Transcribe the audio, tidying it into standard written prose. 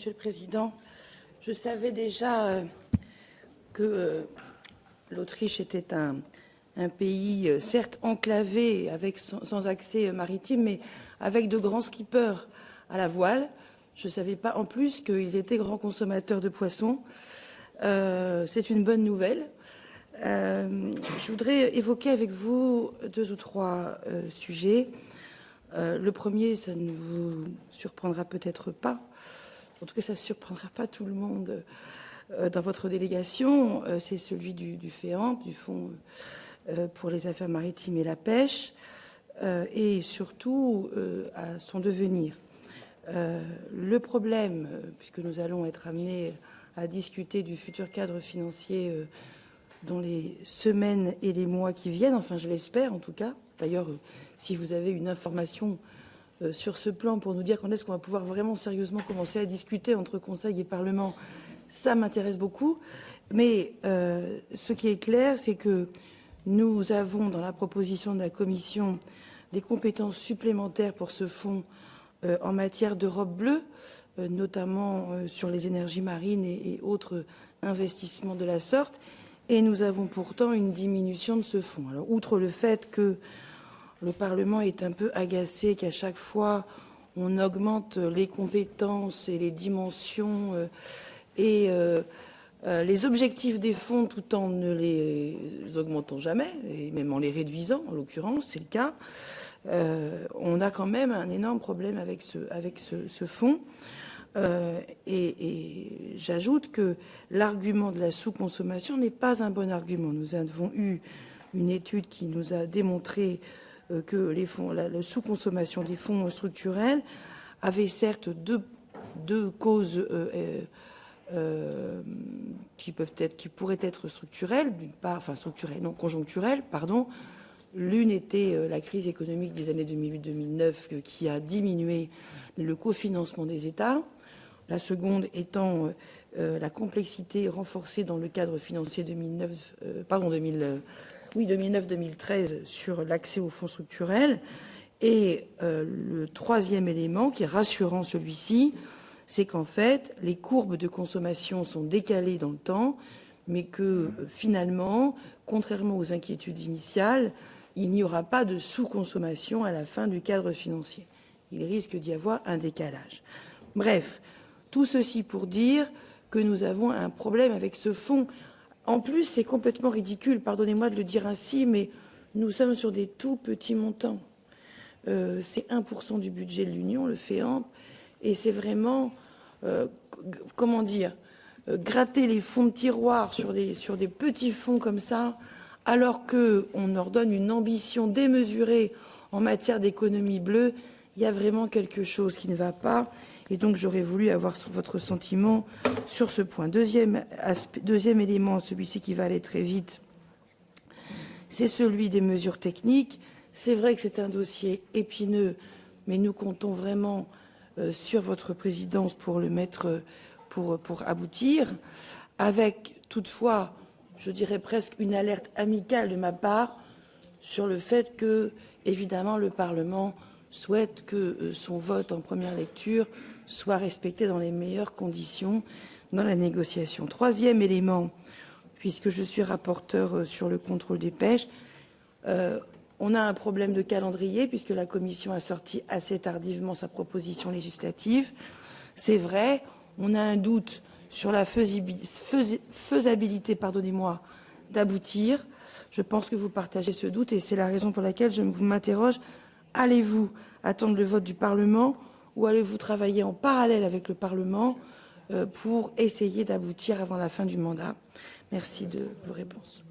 Monsieur le Président. Je savais déjà que l'Autriche était un pays, certes enclavé, sans accès maritime, mais avec de grands skippers à la voile. Je ne savais pas en plus qu'ils étaient grands consommateurs de poissons. C'est une bonne nouvelle. Je voudrais évoquer avec vous 2 ou 3 sujets. Le premier, ça ne vous surprendra peut-être pas. En tout cas, ça ne surprendra pas tout le monde dans votre délégation. C'est celui du FEAMP, du Fonds pour les affaires maritimes et la pêche, et surtout à son devenir. Le problème, puisque nous allons être amenés à discuter du futur cadre financier dans les semaines et les mois qui viennent, enfin je l'espère en tout cas. D'ailleurs, si vous avez une information sur ce plan pour nous dire quand est-ce qu'on va pouvoir vraiment sérieusement commencer à discuter entre Conseil et Parlement, ça m'intéresse beaucoup. Mais ce qui est clair, c'est que nous avons dans la proposition de la Commission des compétences supplémentaires pour ce fonds en matière d'Europe bleue, notamment sur les énergies marines et autres investissements de la sorte. Et nous avons pourtant une diminution de ce fonds. Alors, outre le fait que le Parlement est un peu agacé qu'à chaque fois on augmente les compétences et les dimensions et les objectifs des fonds tout en ne les augmentant jamais, et même en les réduisant, en l'occurrence, c'est le cas, on a quand même un énorme problème avec ce fonds. Et j'ajoute que l'argument de la sous-consommation n'est pas un bon argument. Nous avons eu une étude qui nous a démontré que la sous-consommation des fonds structurels avait certes deux causes qui pourraient être structurelles, d'une part, enfin structurelles, non conjoncturelles, pardon. L'une était la crise économique des années 2008-2009 qui a diminué le cofinancement des États. La seconde étant la complexité renforcée dans le cadre financier 2009-2013 sur l'accès aux fonds structurels. Et le troisième élément, qui est rassurant celui-ci, c'est qu'en fait, les courbes de consommation sont décalées dans le temps, mais que finalement, contrairement aux inquiétudes initiales, il n'y aura pas de sous-consommation à la fin du cadre financier. Il risque d'y avoir un décalage. Bref, tout ceci pour dire que nous avons un problème avec ce fonds. En plus, c'est complètement ridicule, pardonnez-moi de le dire ainsi, mais nous sommes sur des tout petits montants. C'est 1% du budget de l'Union, le FEAMP, et c'est vraiment, gratter les fonds de tiroir sur des petits fonds comme ça, alors qu'on leur donne une ambition démesurée en matière d'économie bleue. Il y a vraiment quelque chose qui ne va pas. Et donc, j'aurais voulu avoir votre sentiment sur ce point. Deuxième élément, celui-ci qui va aller très vite, c'est celui des mesures techniques. C'est vrai que c'est un dossier épineux, mais nous comptons vraiment sur votre présidence pour le mettre, pour aboutir, avec toutefois, je dirais presque une alerte amicale de ma part sur le fait que, évidemment, le Parlement souhaite que son vote en première lecture soit respecté dans les meilleures conditions dans la négociation. Troisième élément, puisque je suis rapporteur sur le contrôle des pêches, on a un problème de calendrier puisque la Commission a sorti assez tardivement sa proposition législative. C'est vrai, on a un doute sur la faisabilité, d'aboutir. Je pense que vous partagez ce doute et c'est la raison pour laquelle je m'interroge. Allez-vous attendre le vote du Parlement ou allez-vous travailler en parallèle avec le Parlement pour essayer d'aboutir avant la fin du mandat? Merci de vos réponses.